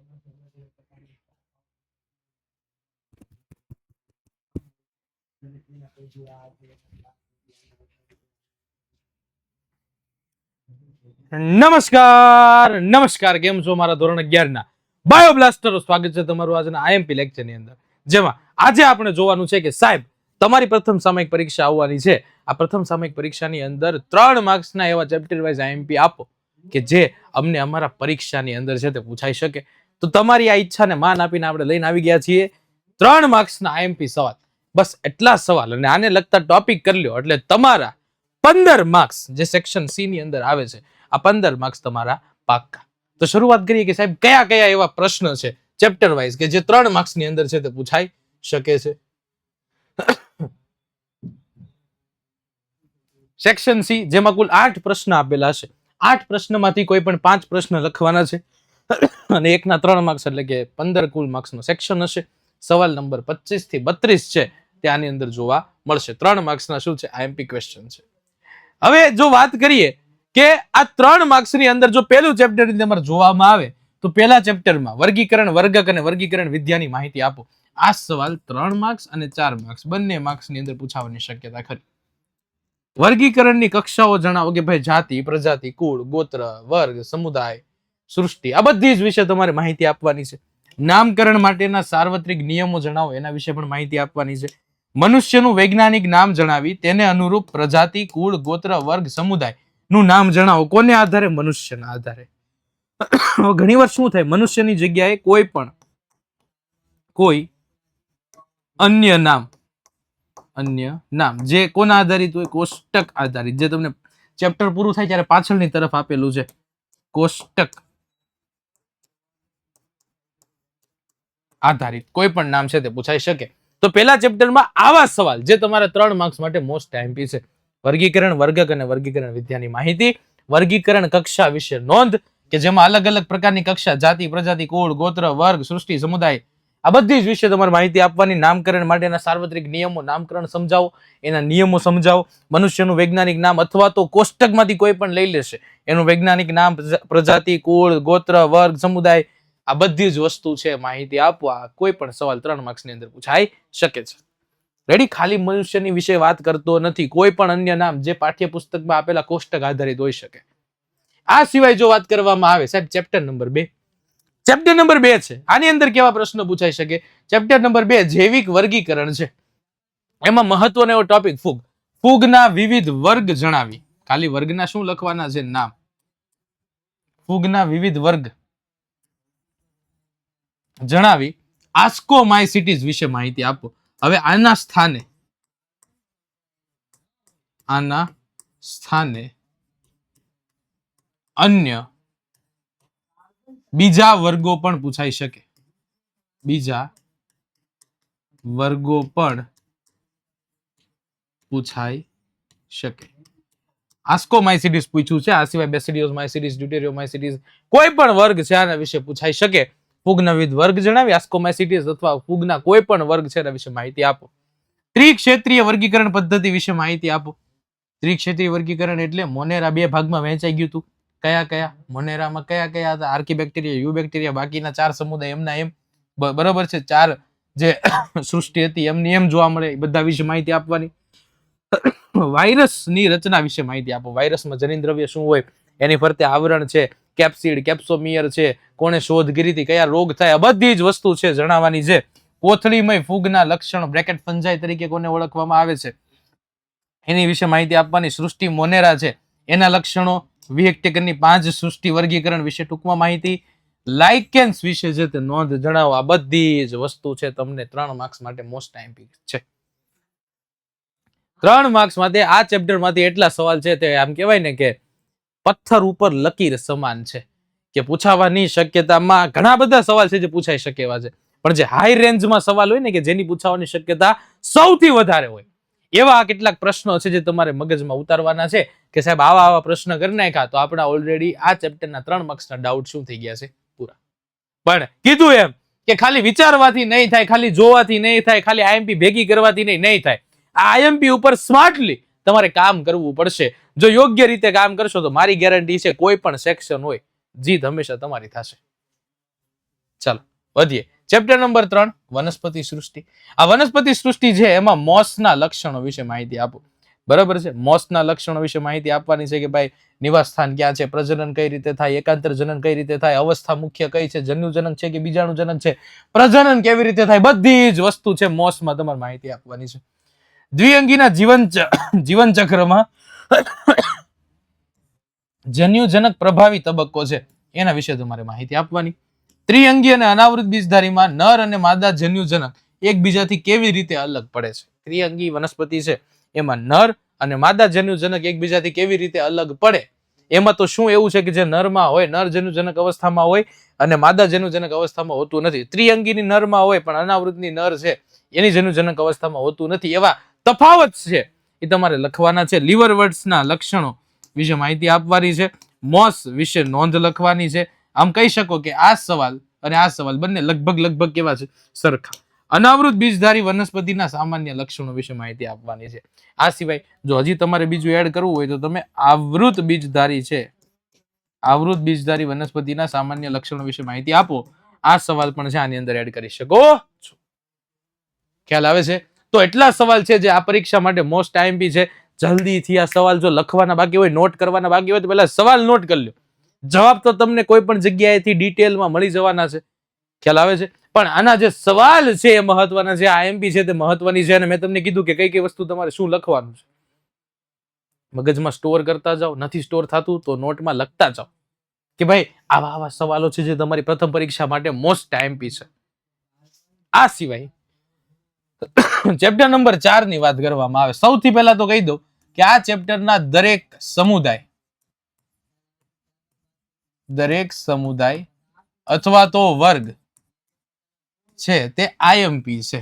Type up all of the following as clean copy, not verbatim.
નમસ્કાર કેમ છો મારા ધોરણ 11 ના બાયોબ્લાસ્ટરો, સ્વાગત છે તમારું આજના આઈએમપી લેક્ચર ની અંદર, જેમાં આજે આપણે જોવાનું છે કે સાહેબ તમારી પ્રથમ સામયિક પરીક્ષા આવવાની છે. આ પ્રથમ સામયિક પરીક્ષાની અંદર 3 માર્ક્સના એવા ચેપ્ટર વાઇઝ આઈએમપી આપો કે જે અમને અમારા પરીક્ષાની અંદર છે તે પૂછાઈ શકે. તો તમારી આ ઈચ્છાને માન આપીને આપણે લઈને આવી ગયા છીએ 3 માર્ક્સના આઈએમપી સવાલ. બસ એટલા સવાલ અને આને લગતા ટોપિક કરી લ્યો એટલે તમારા 15 માર્ક્સ જે સેક્શન સી ની અંદર આવે છે, આ 15 માર્ક્સ તમારા પાક્કા. તો શરૂઆત કરીએ કે સાહેબ કયા કયા એવા પ્રશ્ન છે ચેપ્ટર વાઇઝ કે જે 3 માર્ક્સ ની અંદર છે તે પૂછાઈ શકે છે. સેક્શન સી જેમાં કુલ 8 પ્રશ્ન આપેલા છે. 8 પ્રશ્નમાંથી કોઈ પણ 5 પ્રશ્ન લખવાના છે અને એકના 3 માર્ક્સ એટલે કે 15 કુલ માર્ક્સનો સેક્શન હશે. સવાલ નંબર 25 થી 32 છે તે આની અંદર જોવા મળશે. 3 માર્ક્સના શું છે? આઈએમપી ક્વેશ્ચન છે. હવે જો વાત કરીએ કે આ 3 માર્ક્સની અંદર જો પહેલું ચેપ્ટર ની અંદર જોવામાં આવે તો પહેલા ચેપ્ટરમાં વર્ગીકરણ વર્ગક અને વર્ગીકરણ વિદ્યાની માહિતી આપો. આ સવાલ 3 માર્ક્સ અને 4 માર્ક્સ બંને માર્ક્સની અંદર પૂછાવાની શક્યતા ખરી. વર્ગીકરણની કક્ષાઓ જણાવો કે ભાઈ જાતિ, પ્રજાતિ, કુળ, ગોત્ર, વર્ગ, સમુદાય, સૃષ્ટિ, આ બધી જ વિશે તમારે માહિતી આપવાની છે. નામકરણ માટેના સાર્વત્રિક નિયમો જણાવો, એના વિશે પણ માહિતી આપવાની છે. મનુષ્યનું વૈજ્ઞાનિક નામ જણાવી તેને અનુરૂપ પ્રજાતિ, કુળ, ગોત્ર, વર્ગ, સમુદાય નું નામ જણાવો. કોને આધારે? મનુષ્યના આધારે. ઘણી વાર શું થાય, મનુષ્યની જગ્યાએ કોઈ અન્ય નામ જે કોના આધારિત હોય? કોષ્ટક આધારિત. જે તમને ચેપ્ટર પૂરું થાય ત્યારે પાછળની તરફ આપેલું છે, કોષ્ટક આધારિત કોઈ પણ નામ છે તે પૂછાઈ શકે. તો પહેલા ચેપ્ટરમાં આવા સવાલ જે તમારા 3 માર્ક્સ માટે મોસ્ટ આઈએમપી છે. વર્ગીકરણ વર્ગક અને વર્ગીકરણ વિદ્યાની માહિતી, વર્ગીકરણ કક્ષા વિશે નોંધ કે જેમાં અલગ અલગ પ્રકારની કક્ષા જાતિ, પ્રજાતિ, કુળ, ગોત્ર, વર્ગ, સૃષ્ટિ, સમુદાય આ બધી જ વિશે તમારે માહિતી આપવાની. નામકરણ માટેના સાર્વત્રિક નિયમો, નામકરણ સમજાવો, એના નિયમો સમજાવો. મનુષ્યનું વૈજ્ઞાનિક નામ અથવા તો કોષ્ટકમાંથી કોઈ પણ લઈ લેશે એનું વૈજ્ઞાનિક નામ, પ્રજાતિ, કુળ, ગોત્ર, વર્ગ, સમુદાય આ બધી જ વસ્તુ છે માહિતી આપવા. કોઈ પણ સવાલ 3 માર્ક્સની અંદર પૂછાઈ શકે છે. રેડી? ખાલી મનુષ્યની વિશે વાત કરતો નથી, કોઈ પણ અન્ય નામ જે પાઠ્યપુસ્તકમાં આપેલા કોષ્ટક આધારિત હોઈ શકે. આ સિવાય જો વાત કરવામાં આવે સાહેબ ચેપ્ટર નંબર 2, ચેપ્ટર નંબર 2 છે, આની અંદર કેવા પ્રશ્નો પૂછાઈ શકે? ચેપ્ટર નંબર 2 જૈવિક વર્ગીકરણ છે. એમાં મહત્વનો એવો ટોપિક ફૂગ. ફૂગના વિવિધ વર્ગ જણાવી. ખાલી વર્ગના શું લખવાના છે? નામ. ફૂગના વિવિધ વર્ગ જણાવી આસ્કોમાઇસિટીસ વિશે માહિતી આપો. હવે આના સ્થાને અન્ય બીજા વર્ગો પણ પૂછાઈ શકે. બીજા વર્ગો પણ પૂછાઈ શકે. આસ્કોમાઇસિટીસ પૂછ્યું છે. આ સિવાય બેસિડિયોમાઇસિટીસ, ડ્યુટેરિયોમાઇસિટીસ કોઈ પણ વર્ગ છે આના વિશે પૂછાઈ શકે. ફૂગના વિવિધ વર્ગ જણાવી આસ્કોમાઇસિટીસ અથવા ફૂગના કોઈ પણ વર્ગ છે એના વિશે માહિતી આપો. ત્રિક્ષેત્રીય વર્ગીકરણ પદ્ધતિ વિશે માહિતી આપો. ત્રિક્ષેત્રીય વર્ગીકરણ એટલે મોનેરા 2 ભાગમાં વહેંચાઈ ગયું હતું. કયા મોનેરામાં કયા હતા? આર્કીબેક્ટેરિયા, યુબેક્ટેરિયા, બાકીના 4 સમુદાય એમના એમ. બરોબર છે? 4 જે સૃષ્ટિ હતી એમની એમ જોવા મળે. એ બધા વિશે માહિતી આપવાની. વાયરસની રચના વિશે માહિતી આપો. વાયરસમાં જનીનદ્રવ્ય શું હોય, એની ફરતે આવરણ છે, કેપ્સિડ, કેપ્સોમિયર છે, કોણે શોધ કરી હતી, કયા રોગ થાય, આ બધી જ વસ્તુ છે જણાવવાની છે. કોથળીમય ફૂગના લક્ષણો બ્રેકેટ ફંજાઈ તરીકે કોને ઓળખવામાં આવે છે એની વિશે માહિતી આપવાની. સૃષ્ટિ મોનેરા છે એના લક્ષણો, વિહેક્ટેકરની 5 સૃષ્ટિ વર્ગીકરણ વિશે ટૂંકમાં માહિતી. લાઇકેન્સ વિશે છે તે નોંધ જણાવો. આ બધી જ વસ્તુ છે તમને 3 માર્ક્સ માટે મોસ્ટ આઈએમપી છે. 3 માર્ક્સ માટે આ ચેપ્ટર માંથી એટલા સવાલ છે તે આમ કહેવાય ને કે પથ્થર ઉપર લકીર સમાન છે કે પૂછાવાની શક્યતામાં ઘણા બધા સવાલ છે જે પૂછાઈ શકે એવા છે, પણ જે હાઈ રેન્જમાં સવાલ હોય ને કે જેની પૂછાવાની શક્યતા સૌથી વધારે હોય એવા કેટલાક પ્રશ્નો છે જે તમારે મગજમાં ઉતારવાના છે કે સાહેબ આવા પ્રશ્ન કરી નાખ્યા તો આપણા ઓલરેડી આ ચેપ્ટરના 3 માર્ક્સના ડાઉટ શું થઈ ગયા છે? પૂરા. પણ કીધું એમ કે ખાલી વિચારવાથી નહીં થાય, ખાલી જોવાથી નહીં થાય, ખાલી આઈએમપી ભેગી કરવાથી નહીં થાય. આ આઈએમપી ઉપર સ્માર્ટલી તમારે કામ કરવું પડશે. જો યોગ્ય રીતે કામ કરશો તો મારી ગેરંટી છે કોઈ પણ સેક્શન હોય જીત હંમેશા તમારી થશે. ચાલો વધીએ. ચેપ્ટર નંબર 3 વનસ્પતિ સૃષ્ટિ. આ વનસ્પતિ સૃષ્ટિ છે એમાં મોસના લક્ષણો વિશે માહિતી આપો. બરાબર છે, મોસના લક્ષણો વિશે માહિતી આપવાની છે કે ભાઈ નિવાસ સ્થાન ક્યાં છે, પ્રજનન કઈ રીતે થાય, એકાંતર જનન કઈ રીતે થાય, અવસ્થા મુખ્ય કઈ છે, જન્યુજનક છે કે બીજાણુજનક છે, પ્રજનન કેવી રીતે થાય, બધી જ વસ્તુ છે મોસમાં તમારે માહિતી આપવાની છે. દ્વિઅંગીના જીવન ચક્રમાં જન્યુજનક પ્રભાવી તબક્કો છે એના વિશે તમારે માહિતી આપવાની. ત્રિઅંગી અને અનાવૃત બીજધારીમાં નર અને માદા જન્યુજનક એકબીજાથી કેવી રીતે અલગ પડે છે. ત્રિઅંગી વનસ્પતિ છે એમાં નર અને માદા જન્યુજનક એકબીજાથી કેવી રીતે અલગ પડે, એમાં તો શું એવું છે કે જે નરમાં હોય, નર જન્યુજનક અવસ્થામાં હોય અને માદા જન્યુજનક અવસ્થામાં હોતું નથી. ત્રિઅંગીની નરમાં હોય પણ અનાવૃતની નર છે એની જન્યુજનક અવસ્થામાં હોતું નથી. એવા તફાવત છે એ તમારે લખવાના છે. લીવરવર્ટ્સના લક્ષણો વિશે માહિતી આપવાની છે. મોસ વિશે નોંધ લખવાની છે. આમ કહી શકો કે આ સવાલ અને આ સવાલ બંને લગભગ કેવા છે, સરખા. અનાવૃત બીજધારી વનસ્પતિના સામાન્ય લક્ષણો વિશે માહિતી આપવાની છે. આ સિવાય જો હજી તમારે બીજું એડ કરવું હોય તો તમે આવૃત બીજધારી છે, આવૃત બીજધારી વનસ્પતિના સામાન્ય લક્ષણો વિશે માહિતી આપો. આ સવાલ પણ છે આની અંદર એડ કરી શકો છો. ખ્યાલ આવે છે? તો એટલા સવાલ છે જે આ પરીક્ષા માટે મોસ્ટ આઈએમપી છે. જલ્દીથી આ સવાલ જો લખવાના બાકી હોય, નોટ કરવાના બાકી હોય તો પહેલા સવાલ નોટ કરી લો. જવાબ તો તમને કોઈ પણ જગ્યાએથી ડિટેલમાં મળી જવાના છે. ખ્યાલ આવે છે? પણ આના જે સવાલ છે એ મહત્વના છે. આઈએમપી છે તે મહત્વની છે. અને મેં તમને કીધું કે કઈ કઈ વસ્તુ તમારે શું લખવાનું છે. મગજમાં સ્ટોર કરતા જાઓ, નથી સ્ટોર થતું તો નોટમાં લખતા જાઓ કે ભાઈ આવા સવાલો છે જે તમારી પ્રથમ પરીક્ષા માટે મોસ્ટ આઈએમપી છે. આ સિવાય ચેપ્ટર નંબર 4 ની વાત કરવામાં આવે. સૌથી પહેલા તો કહી દઉં કે આ ચેપ્ટરના દરેક સમુદાય અથવા તો વર્ગ છે તે આઈએમપી છે.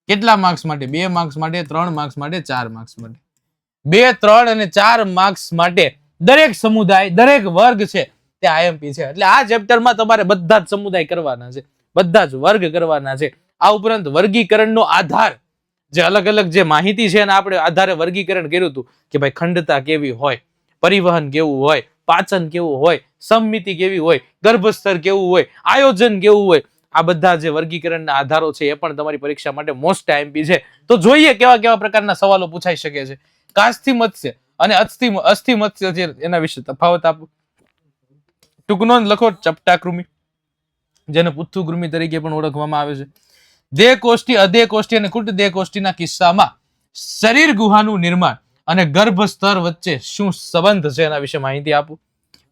કેટલા માર્ક્સ માટે? 2 માર્ક્સ માટે, 3 માર્ક્સ માટે, 4 માર્ક્સ માટે. 2, 3 અને 4 માર્ક્સ માટે દરેક સમુદાય, દરેક વર્ગ છે તે આઈએમપી છે. એટલે આ ચેપ્ટરમાં તમારે બધા જ સમુદાય કરવાના છે, બધા જ વર્ગ કરવાના છે. આ ઉપરાંત વર્ગીકરણનો આધાર, જે અલગ અલગ જે માહિતી છે એના આપણે આધારે વર્ગીકરણ કર્યું હતું કે ભાઈ ખંડતા કેવી હોય, પરિવહન કેવું હોય, પાચન કેવું હોય, સમમિતિ કેવી હોય, ગર્ભસ્તર કેવું હોય, આયોજન કેવું હોય, આ બધા જે વર્ગીકરણના આધારો છે એ પણ તમારી પરીક્ષા માટે મોસ્ટ આઈએમપી છે. તો જોઈએ કેવા કેવા પ્રકારના સવાલો પૂછાઈ શકે છે. કાસ્થિ મત્સ્ય અને અસ્થિ મત્સ્ય છે એના વિશે તફાવત આપો. ટૂંક નોંધ લખો. ચપટા કૃમિ, જેને પુથ્થુ કૃમિ તરીકે પણ ઓળખવામાં આવે છે. દેહ કોષ્ટી, અદેહ કોષ્ટી અને કુટ દેહ કોષ્ટીના કિસ્સામાં શરીર ગુહાનું નિર્માણ અને ગર્ભ સ્તર વચ્ચે શું સંબંધ છે એના વિશે માહિતી આપો.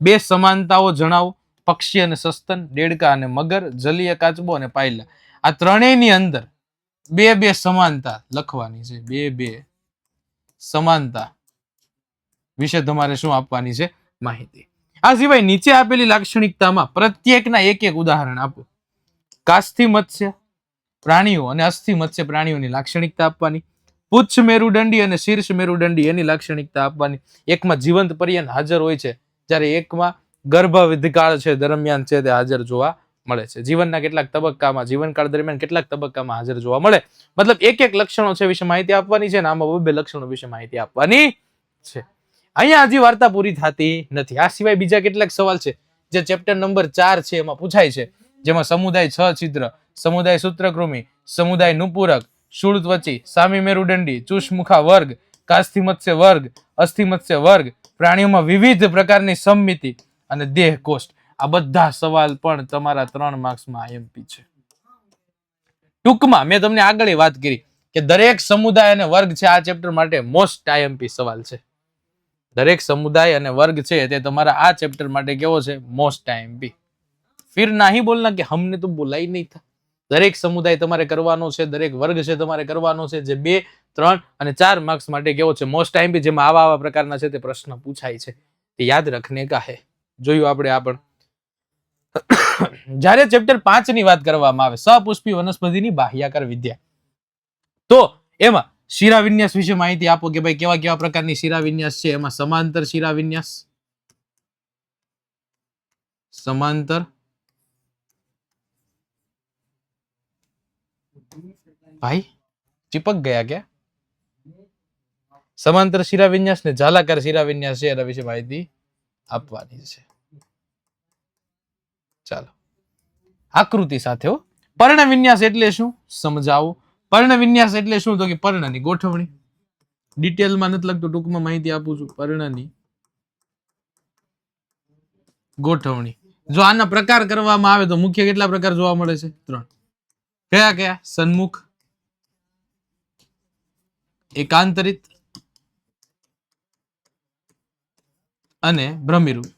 2 સમાનતાઓ જણાવો. પક્ષી અને સસ્તન, દેડકા અને મગર, જલીય કાચબો અને પાયલા. આ ત્રણેયની અંદર 2 સમાનતા લખવાની છે. 2 સમાનતા વિશે તમારે શું આપવાની છે? માહિતી. આ સિવાય નીચે આપેલી લાક્ષણિકતામાં પ્રત્યેકના એક ઉદાહરણ આપો. કાસ્થિ મત્સ્ય પ્રાણીઓ અને અસ્થિ મત્સ્ય પ્રાણીઓની લાક્ષણિકતા આપવાની. પુચ્છ મેરુદંડી અને શીર્ષ મેરુદંડી એની લાક્ષણિકતા આપવાની. એકમાં જીવંત પર્યંત હાજર હોય છે, જ્યારે એકમાં ગર્ભાવધિકાળ છે દરમિયાન છે તે હાજર જોવા મળે છે. જીવનના કેટલાક તબક્કામાં, જીવનકાળ દરમિયાન કેટલાક તબક્કામાં હાજર જોવા મળે. મતલબ એક લક્ષણો છે વિશે માહિતી આપવાની છે અને આમાં 2 લક્ષણો વિશે માહિતી આપવાની છે. અહીંયા હજી વાર્તા પૂરી થતી નથી. આ સિવાય બીજા કેટલાક સવાલ છે જે ચેપ્ટર નંબર 4 છે એમાં પૂછાય છે, જેમાં સમુદાય 6 છિદ્ર, સમુદાય સૂત્રકૃમિ, સમુદાય નુપુરક, શૂળત્વચી, સામી મેરુદંડી, ચુષ્મુખા વર્ગ, કાસ્થિ મત્સ્ય વર્ગ, અસ્થિ મત્સ્ય વર્ગ, પ્રાણીઓમાં વિવિધ પ્રકારની સમમિતિ અને દેહ કોષ્ટ. આ બધા સવાલ પણ તમારા 3 માર્ક્સમાં આઈએમપી છે. ટૂંકમાં મેં તમને આગળ વાત કરી કે દરેક સમુદાય અને વર્ગ છે આ ચેપ્ટર માટે મોસ્ટ આઈએમપી સવાલ છે. દરેક સમુદાય અને વર્ગ છે તે તમારા આ ચેપ્ટર માટે કેવો છે? Most IMP. फिर नहीं बोलना कि हमने तो बोला ही नहीं था. દરેક સમુદાય તમારે કરવાનો છે, દરેક વર્ગ છે તમારે કરવાનો છે, જે 2, 3 અને 4 માર્ક્સ માટે કેવો છે? મોસ્ટ આઈએમપી, જેમાં આવા પ્રકારના છે તે પ્રશ્ન પૂછાય છે. તે યાદ રખને કા હે. જોયું આપણે આ પણ. જ્યારે ચેપ્ટર 5 ની વાત કરવામાં આવે, સપુષ્પી વનસ્પતિની બાહ્યાકાર વિદ્યા, તો એમાં શિરાવિન્યાસ વિશે માહિતી આપો કે ભાઈ કેવા કેવા પ્રકારની શિરાવિન્યાસ છે. એમાં સમાંતર શિરાવિન્યાસ, સમાંતર, ભાઈ ચિપક ગયા क्या? સમાંતર શિરાવિન્યાસ ને જાલાકાર શિરાવિન્યાસ છે એના વિશે માહિતી આપવાની છે. ચાલો આકૃતિ સાથે હો. પર્ણ વિન્યાસ એટલે શું સમજાવો. પર્ણ વિન્યાસ એટલે શું તો કે પર્ણની ગોઠવણી. ડિટેલમાં નથી લખતું, ટૂંકમાં માહિતી આપું છું. પર્ણની ગોઠવણી. જો આના પ્રકાર કરવામાં આવે તો મુખ્ય કેટલા પ્રકાર જોવા મળે છે? 3. કયા કયા? સન્મુખ, એકાંતરિત અને ભ્રમિરૂપ.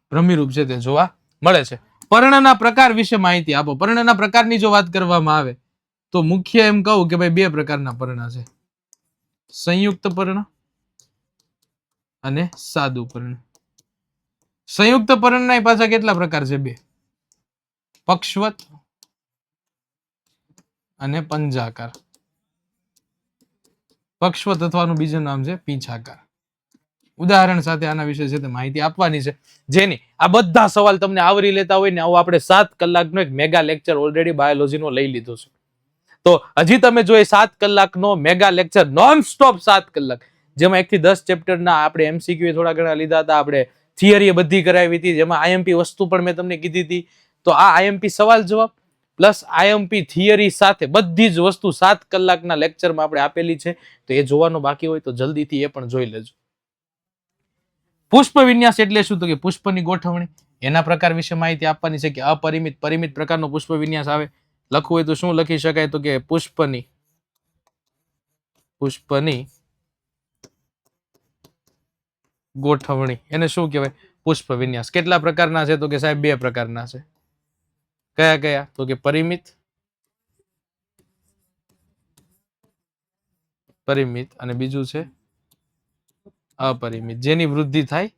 ભ્રમિરૂપ છે તે જોવા મળે છે. પર્ણના પ્રકાર વિશે માહિતી આપો. પર્ણના પ્રકારની જો વાત કરવામાં આવે તો મુખ્ય એમ કહું કે ભાઈ 2 પ્રકારના પર્ણ છે, સંયુક્ત પર્ણ અને સાદું પર્ણ. સંયુક્ત પર્ણના પાછા કેટલા પ્રકાર છે? 2, પક્ષવત અને પંજાકાર. પક્ષવત અથવાનું બીજું નામ છે પીંછાકાર. ઉદાહરણ સાથે આના વિશે છે તે માહિતી આપવાની છે, જેની આ બધા સવાલ તમને આવરી લેતા હોય ને આવું આપણે 7 કલાકનો એક મેગા લેક્ચર ઓલરેડી બાયોલોજીનો લઈ લીધો છે. તો હજી તમે જો એ 7 કલાકનો મેગા લેક્ચર નોન સ્ટોપ 7 કલાક, જેમાં 1 થી 10 ચેપ્ટરના આપણે એમસીક્યુ થોડા ઘણા લીધા હતા, આપણે થિયરી બધી કરાવી હતી, જેમાં આઈએમપી વસ્તુ પણ મેં તમને કીધી હતી. તો આ આઈએમપી સવાલ જવાબ પ્લસ આઈએમપી થિયરી સાથે બધી જ વસ્તુ 7 કલાકના લેક્ચરમાં આપણે આપેલી છે. તો એ જોવાનું બાકી હોય તો જલ્દીથી એ પણ જોઈ લેજો. પુષ્પ વિન્યાસ એટલે શું તો કે પુષ્પની ગોઠવણી. એના પ્રકાર વિશે માહિતી આપવાની છે કે અપરિમિત, પરિમિત પ્રકારનો પુષ્પ વિન્યાસ આવે. લખવું હોય તો શું લખી શકાય તો કે પુષ્પની ગોઠવણી. એને શું કહેવાય? પુષ્પ વિન્યાસ. કેટલા પ્રકારના છે તો કે સાહેબ 2 પ્રકારના છે. કયા કયા તો કે પરિમિત અને બીજું છે અપરિમિત. જેની વૃદ્ધિ થાય,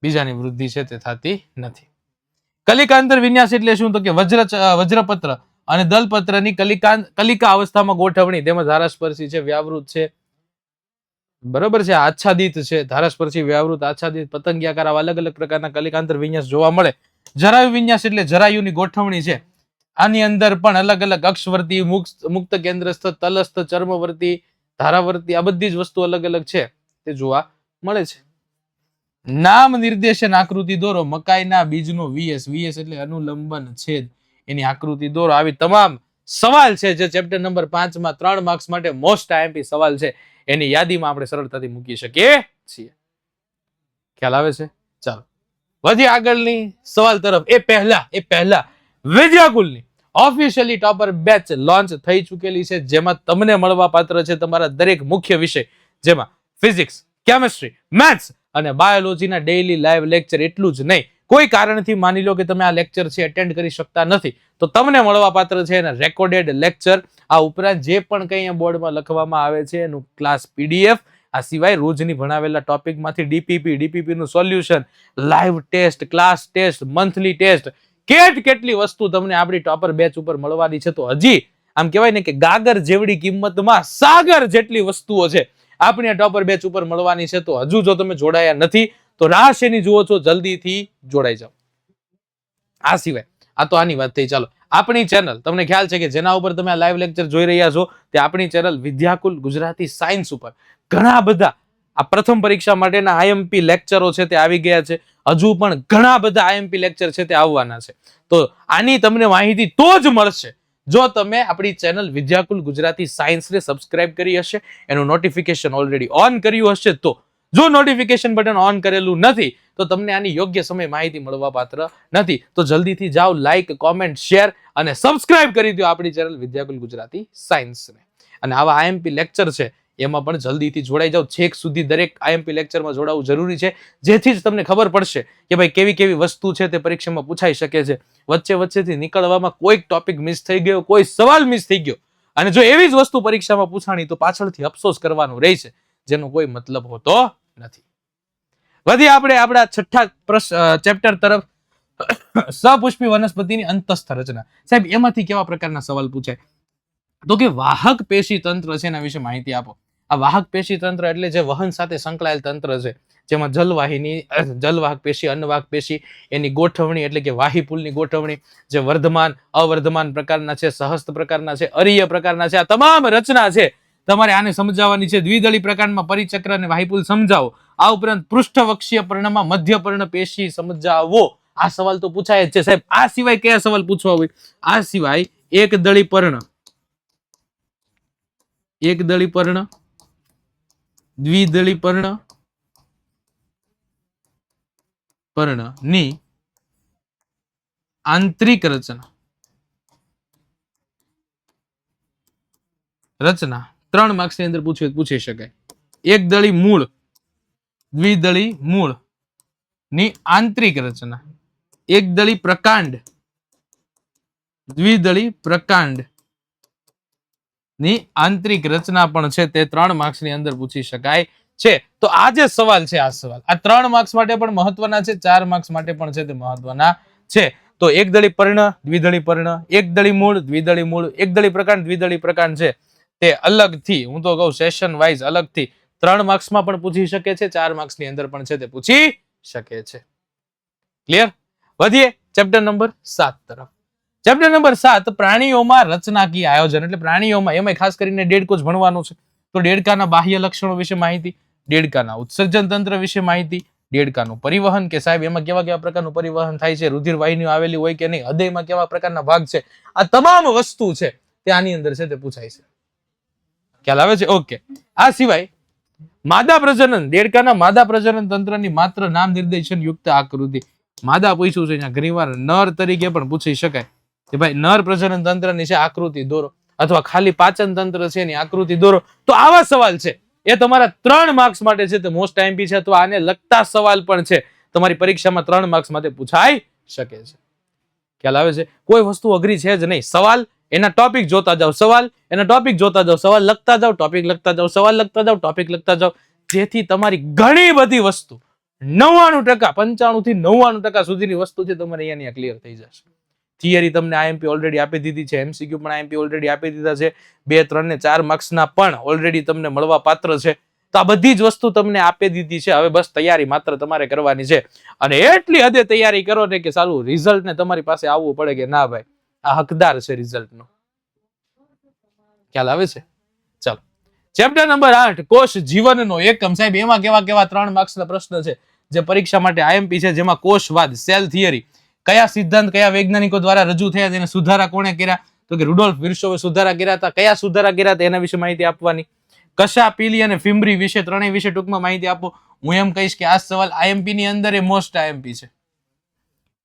બીજાની વૃદ્ધિ છે તે થતી નથી. કલિકાંતર વિન્યાસ એટલે શું તો કે વજ્રપત્ર અને દલપત્રની કલિકા અવસ્થામાં ગોઠવણી. તેમાં ધારાસ્પર્શી છે, વ્યાવૃત છે, બરોબર છે, આચ્છાદિત છે. ધારાસ્પર્શી, વ્યાવૃત, આચ્છાદિત, પતંગિયાકાર આવા અલગ અલગ પ્રકારના કલિકાંતર વિન્યાસ જોવા મળે. જરાયુ વિન્યાસ એટલે જરાયુની ગોઠવણી છે. આની અંદર પણ અલગ અલગ અક્ષવર્તી, મુક્ત કેન્દ્રસ્થ, તલસ્થ, ચર્મવર્તી, ધારાવર્તી આ બધી જ વસ્તુ અલગ અલગ છે તે જોવા મળે છે. નામ નિર્દેશન આકૃતિ દોરો. મકાઈના બીજનો વીએસ. વીએસ એટલે અનુલંબન છેદ, એની આકૃતિ દોરો. આવી તમામ સવાલ છે જે ચેપ્ટર નંબર 5 માં 3 માર્ક્સ માટે મોસ્ટ આઈએમપી સવાલ છે, એની યાદીમાં આપણે સરળતાથી મૂકી શકીએ છીએ. ખ્યાલ આવે છે? ચાલો વધી આગળની સવાલ તરફ. એ પહેલા વિદ્યાકુલની ઓફિશિયલી ટોપર બેચ લોન્ચ થઈ ચૂકેલી છે, જેમાં તમને મળવા પાત્ર છે તમારા દરેક મુખ્ય વિષય, જેમાં ફિઝિક્સ, કેમિસ્ટ્રી, મેથ્સ અને બાયોલોજીના ડેઈલી લાઈવ લેક્ચર. એટલું જ નહીં, કોઈ કારણથી માની લો કે તમે આ લેક્ચર છે એટેન્ડ કરી શકતા નથી તો તમને મળવા પાત્ર છે એના રેકોર્ડેડ લેક્ચર. આ ઉપરાંત જે પણ કંઈ બોર્ડમાં લખવામાં આવે છે એનું ક્લાસ પીડીએફ. આ સિવાય રોજની ભણાવેલા ટોપિકમાંથી ડીપીપી નું solution, live test, class test, monthly test, કેટલી વસ્તુ તમને આપણી ટોપર બેચ ઉપર મળવાની છે. તો હજી આમ કહેવાય ને કે ગાગર જેવડી કિંમતમાં સાગર જેટલી વસ્તુઓ છે આપણી આ ટોપર બેચ ઉપર મળવાની છે. તો હજુ જો તમે જોડાયા નથી તો રાહ શેની જુઓ છો? જલ્દીથી જોડાઈ જાઓ. આ સિવાય આ તો આની વાત થઈ. ચાલો આપણી ચેનલ, તમને ખ્યાલ છે કે જેના ઉપર તમે આ લાઈવ લેક્ચર જોઈ રહ્યા છો તે આપણી ચેનલ વિદ્યાકુલ ગુજરાતી સાયન્સ ઉપર ઘણા બધા આ પ્રથમ પરીક્ષા માટેના આઈએમપી લેક્ચરો છે તે આવી ગયા છે. હજુ પણ ઘણા બધા આઈએમપી લેક્ચર છે તે આવવાના છે. તો આની તમને માહિતી તો જ મળશે જો તમે આપણી ચેનલ વિદ્યાકુલ ગુજરાતી સાયન્સને સબસ્ક્રાઇબ કરી હશે, એનું નોટિફિકેશન ઓલરેડી ઓન કર્યું હશે. તો જો નોટિફિકેશન બટન ઓન કરેલું નથી તો તમને આની યોગ્ય સમય માહિતી મળવા પાત્ર નથી. તો જલ્દીથી જાઓ, લાઈક, કોમેન્ટ, શેર અને સબસ્ક્રાઇબ કરી દો આપણી ચેનલ વિદ્યાકુલ ગુજરાતી સાયન્સને. અને આવા આઈએમપી લેક્ચર છે એમાં પણ જલ્દીથી જોડાઈ જાઓ. છેક સુધી દરેક આઈએમપી લેક્ચરમાં જોડાવું જરૂરી છે, જેથી જ તમને ખબર પડશે કે ભાઈ કેવી કેવી વસ્તુ છે તે પરીક્ષામાં પૂછાઈ શકે છે. વચ્ચેથી નીકળવામાં કોઈક ટોપિક મિસ થઈ ગયો, કોઈ સવાલ મિસ થઈ ગયો અને જો એવી જ વસ્તુ પરીક્ષામાં પૂછાણી તો પાછળથી અફસોસ કરવાનો રહેશે, જેનો કોઈ મતલબ હોતો નથી. વધી આપણે આપણા 6થા ચેપ્ટર તરફ. સપુષ્પી વનસ્પતિની અંતસ્થ રચના. સાહેબ એમાંથી કેવા પ્રકારના સવાલ પૂછાય તો કે વાહક પેશી તંત્ર છે, એના વિશે માહિતી આપો. આ વાહક પેશી તંત્ર એટલે જે વહન સાથે સંકળાયેલ તંત્ર છે, જેમાં જલવાહક પેશી, અન્નવાહક પેશી, એની ગોઠવણી એટલે કે વાહીપુલની ગોઠવણી, જે વર્ધમાન, અવર્ધમાન પ્રકારના છે, સહસ્ત પ્રકારના છે, અરીય પ્રકારના છે, આ તમામ રચના છે તમારે આને સમજાવવાની છે. દ્વિદળી પ્રકારમાં પરિચક્ર અને વાહીપુલ સમજાવો. આ ઉપરાંત પૃષ્ઠવક્ષીય પર્ણમાં મધ્યપર્ણ પેશી સમજાવો. આ સવાલ તો પૂછાય જ છે સાહેબ. આ સિવાય કયા સવાલ પૂછવા હોય? આ સિવાય એક દળી પર્ણ, એક દળી પર્ણ, દ્વિદળી પર્ણ, પર્ણની આંતરિક રચના, રચના 3 માર્ક્સ ની અંદર પૂછી શકાય. એક દળી મૂળ, દ્વિદળી મૂળ ની આંતરિક રચના, એક દળી પ્રકાંડ, દ્વિદળી પ્રકાંડ ની આંતરિક રચના પણ છે તે 3 માર્ક્સ ની અંદર પૂછી શકાય છે. તો આ જે સવાલ છે, આ સવાલ આ 3 માર્ક્સ માટે પણ મહત્વના છે, 4 માર્ક્સ માટે પણ છે તે મહત્વના છે. તો એક દળી પર્ણ, દ્વિદળી પર્ણ, એક દળી મૂળ, દ્વિદળી મૂળ, એક દળી પ્રકાંડ, દ્વિદળી પ્રકાંડ છે તે અલગથી, હું તો કહું સેશન વાઇઝ અલગથી 3 માર્ક્સમાં પણ પૂછી શકે છે, 4 માર્ક્સ ની અંદર પણ છે તે પૂછી શકે છે. ક્લિયર? વધીએ ચેપ્ટર નંબર 7 તરફ. ચેપ્ટર નંબર 7 પ્રાણીઓમાં રચનાકીય આયોજન. એટલે પ્રાણીઓમાં એમાં ખાસ કરીને દેડકો જ ભણવાનું છે. તો દેડકાના બાહ્ય લક્ષણો વિશે માહિતી, દેડકાના ઉત્સર્જન તંત્ર વિશે માહિતી, દેડકાનું પરિવહન કે સાહેબ એમાં કેવા કેવા પ્રકારનું પરિવહન થાય છે, રુધિર વાહિનીઓ આવેલી હોય કે નહીં, હૃદયમાં કેવા પ્રકારના ભાગ છે, આ તમામ વસ્તુ છે તે આની અંદર છે તે પૂછાય છે. ખ્યાલ આવે છે? ઓકે. આ સિવાય માદા પ્રજનન, દેડકાના માદા પ્રજનન તંત્રની માત્ર નામ નિર્દેશન યુક્ત આકૃતિ. માદા પૂછ્યું છે અહીંયા, ઘણીવાર નર તરીકે પણ પૂછી શકાય કે ભાઈ નર પ્રજનન તંત્રની છે આકૃતિ દોરો, અથવા ખાલી પાચન તંત્ર છે એની આકૃતિ દોરો. તો આવા સવાલ છે એ તમારા 3 માર્ક્સ માટે છે તે મોસ્ટ આઈએમપી છે, અથવા આને લગતા સવાલ પણ છે તમારી પરીક્ષામાં 3 માર્ક્સ માટે પૂછાઈ શકે છે. ખ્યાલ આવે છે? કોઈ વસ્તુ અઘરી છે જ નહીં. સવાલ એના ટોપિક જોતા જાઓ, સવાલ એના ટોપિક જોતા જાઓ, સવાલ લખતા જાઓ, ટોપિક લખતા જાઓ, સવાલ લખતા જાઓ, ટોપિક લખતા જાઓ, જેથી તમારી ઘણી બધી વસ્તુ 99% 95 થી 99% સુધીની વસ્તુ છે તમારે અહીંયા ક્લિયર થઈ જશે. થિયરી તમને આઈએમપી ઓલરેડી આપી દીધી છે, એમસીક્યુ પણ આઈએમપી ઓલરેડી આપી દીધા છે, 2, 3 ને 4 માર્ક્સના પણ ઓલરેડી તમને મળવા પાત્ર છે. તો આ બધી જ વસ્તુ તમને આપી દીધી છે. હવે બસ તૈયારી માત્ર તમારે કરવાની છે, અને એટલી હદે તૈયારી કરો ને કે સારું રિઝલ્ટ ને તમારી પાસે આવવું પડે કે ના ભાઈ આ હકદાર છે રિઝલ્ટનો. ખ્યાલ આવે છે? ચાલો ચેપ્ટર નંબર 8 કોષ જીવનનો એકમ. સાહેબ એમાં કેવા કેવા 3 માર્ક્સના પ્રશ્ન છે જે પરીક્ષા માટે આઈએમપી છે, જેમાં કોષવાદ, સેલ થિયરી, કયા સિદ્ધાંત કયા વૈજ્ઞાનિકો દ્વારા રજૂ થયા, તેને સુધારા કોણે કર્યા? તો કે રુડોલ્ફ વિર્સોવે સુધારા કર્યા હતા. કયા સુધારા કર્યા હતા એના વિશે માહિતી આપવાની. કશા, પીલી અને ફિમ્બ્રી વિશે, ત્રણેય વિશે ટૂંકમાં માહિતી આપો. હું એમ કહીશ કે આ સવાલ આઈએમપી ની અંદર એ મોસ્ટ આઈએમપી છે.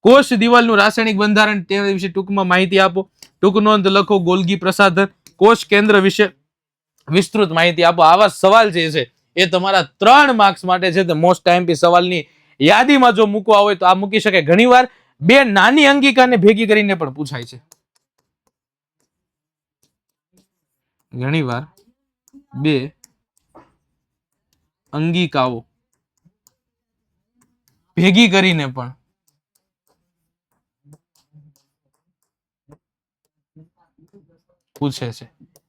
કોષ દિવાલનું રાસાયણિક બંધારણ તેના વિશે ટૂંકમાં માહિતી આપો. ટૂંક નોંધ લખો. ગોલ્ગી પ્રસાધન, કોષ કેન્દ્ર વિશે વિસ્તૃત માહિતી આપો. આવા સવાલ જે છે એ તમારા 3 માર્ક્સ માટે છે તે મોસ્ટ આઈએમપી સવાલની યાદીમાં જો મૂકવા હોય તો આ મૂકી શકે. ઘણીવાર 2 નાની અંગિકાને ભેગી કરીને પણ પૂછાય છે. ઘણીવાર 2 અંગિકાઓ ભેગી કરીને પણ પૂછે છે.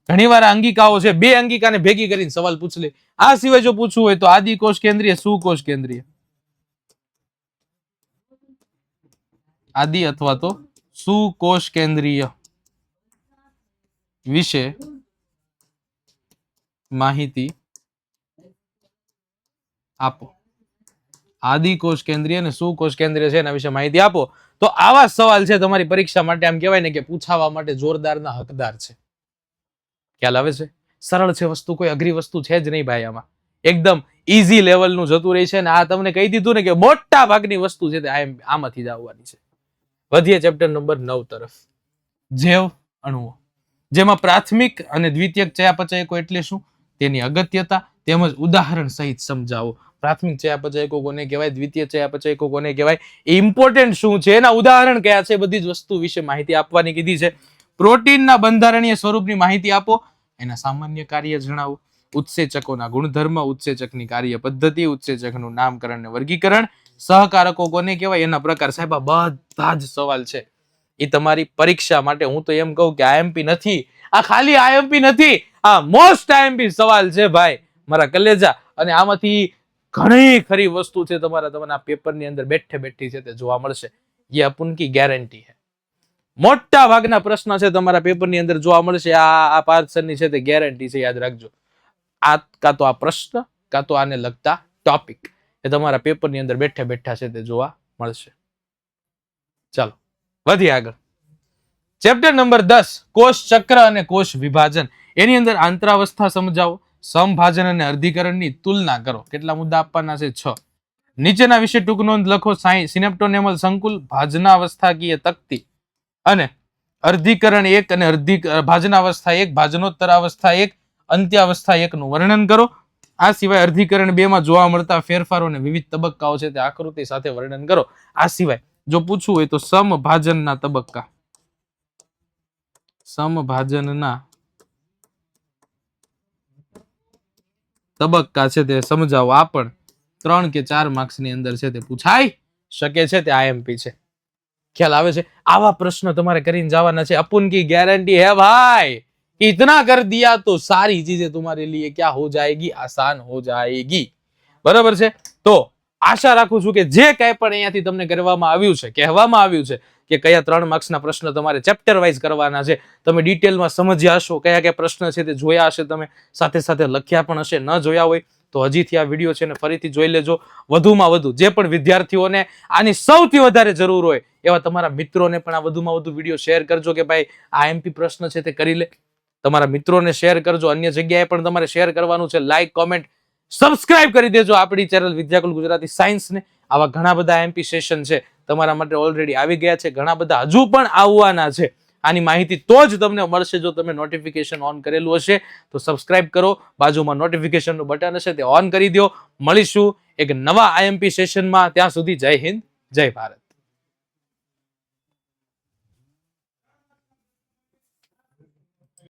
ઘણીવાર અંગિકાઓ છે, 2 અંગિકાને ભેગી કરીને સવાલ પૂછ લે. આ સિવાય જો પૂછવું હોય તો આદિ કોષ કેન્દ્રીય, સુકોષ કેન્દ્રીય, આદિ અથવા તો સુકોષ કેન્દ્રીય વિશે માહિતી આપો. આદિ કોષ કેન્દ્રીય અને સુકોષ કેન્દ્રીય છે એના વિશે માહિતી આપો. તો આવા સવાલ છે તમારી પરીક્ષા માટે આમ કહેવાય ને કે પૂછાવા માટે જોરદારના હકદાર છે. ખ્યાલ આવે છે? સરળ છે વસ્તુ, કોઈ અઘરી વસ્તુ છે જ નહીં ભાઈ. આમાં એકદમ ઈઝી લેવલનું જતું રહે છે, અને આ તમને કહી દીધું ને કે મોટા ભાગની વસ્તુ છે તે આમાંથી જ આવવાની છે. વધીએ ચેપ્ટર નંબર 9 તરફ. જૈવ અણુઓ, જેમાં પ્રાથમિક અને દ્વિતીયક ચયાપચયકો એટલે શું, તેની અગત્યતા તેમજ ઉદાહરણ સહિત સમજાવો. પ્રાથમિક ચયાપચયકો કોને કહેવાય, દ્વિતીય ચયાપચયકો કોને કહેવાય, એ ઇમ્પોર્ટન્ટ શું છે, એના ઉદાહરણ કયા છે, બધી જ વસ્તુ વિશે માહિતી આપવાની કીધી છે. પ્રોટીનના બંધારણીય સ્વરૂપની માહિતી આપો. એના સામાન્ય કાર્ય જણાવો. ઉત્સેચકોના ગુણધર્મ, ઉત્સેચકની કાર્ય પદ્ધતિ, ઉત્સેચકનું નામકરણ અને વર્ગીકરણ, સહકારકો કોને કહેવાય, એના પ્રકાર. સાહેબ આ બધા જ સવાલ છે એ તમારી પરીક્ષા માટે, હું તો એમ કહું કે આઈએમપી નથી, આ ખાલી આઈએમપી નથી, આ મોસ્ટ આઈએમપી સવાલ છે ભાઈ મારા કલેજા. અને આમાંથી ઘણી ખરી વસ્તુ છે તમારા પેપરની અંદર બેઠે બેઠી છે તે જોવા મળશે. ये अपन की ગેરંટી है. મોટા ભાગના પ્રશ્ન છે તમારા પેપરની અંદર જોવા મળશે. આ પાર્સનની છે તે ગેરંટી છે, યાદ રાખજો. આ કાં તો આ પ્રશ્ન કાં તો આને લગતા ટોપિક એ તમારા પેપરની અંદર બેઠા બેઠા છે તે જોવા મળશે. ચાલો વધીએ આગળ. ચેપ્ટર નંબર 10 કોષ ચક્ર અને કોષ વિભાજન. એની અંદર આંતરાવસ્થા સમજાવો, સમભાજન અને અર્ધીકરણની તુલના કરો. કેટલા મુદ્દા આપવાના છે? 6. નીચેના વિશે ટૂંક નોંધ લખો. સિનેપ્ટોનેમલ સંકુલ, ભાજનાવસ્થાકીય તકતી અને અર્ધીકરણ 1 અને ભાજનાવસ્થા 1, ભાજનોત્તર અવસ્થા 1, અંત્યાવસ્થા 1 નું વર્ણન કરો. આ સિવાય અર્ધીકરણ 2 માં જોવા મળતા ફેરફારો અને વિવિધ તબક્કાઓ છે તે આકૃતિ સાથે વર્ણન કરો. આ સિવાય જો પૂછવું હોય તો સમભાજનના તબક્કા, સમભાજનના તબક્કા છે તે સમજાવો. આ પણ 3 કે 4 માર્ક્સ ની અંદર છે તે પૂછાઈ શકે છે. તે આઈએમપી છે. ખ્યાલ આવે છે? આવા પ્રશ્ન તમારે કરીને જવાના છે. અपुन की गारंटी है भाई, इतना कर दिया तो सारी चीजें तुम्हारे लिए क्या हो जाएगी? आसान हो जाएगी. बराबर છે? તો આશા રાખું છું કે જે કંઈ પણ અહીંયાથી તમને કરવામાં આવ્યું છે, કહેવામાં આવ્યું છે કે કયા 3 માર્ક્સના પ્રશ્ન તમારે ચેપ્ટર વાઇઝ કરવાના છે, તમે ડિટેલમાં સમજ્યા હશો, કયા કયા પ્રશ્ન છે તે જોયા હશે, તમે સાથે સાથે લખ્યા પણ હશે. ન જોયા હોય તો હજીથી આ વિડીયો છે ને ફરીથી જોઈ લેજો. વધુમાં વધુ જે પણ વિદ્યાર્થીઓને આની સૌથી વધારે જરૂર હોય એવા તમારા મિત્રોને પણ આ વધુમાં વધુ વિડીયો શેર કરજો કે ભાઈ આ એમપી પ્રશ્ન છે તે કરી લે. તમારા મિત્રોને શેર કરજો. અન્ય જગ્યાએ પણ તમારે શેર કરવાનું છે. લાઈક, કોમેન્ટ, સબસ્ક્રાઇબ કરી દેજો આપણી ચેનલ વિદ્યાકુલ ગુજરાતી સાયન્સ ને. આવા ઘણા બધા એમપી સેશન છે તમારા માટે ઓલરેડી આવી ગયા છે. ઘણા બધા હજુ પણ આવવાના છે. આની માહિતી તો જ તમને મળશે જો તમે નોટિફિકેશન ઓન કરેલું હશે. તો સબસ્ક્રાઇબ કરો, બાજુમાં નોટિફિકેશનનું બટન હશે તે ઓન કરી દો. મળીશું એક નવા આઈએમપી સેશનમાં. ત્યાં સુધી જય હિન્દ, જય ભારત.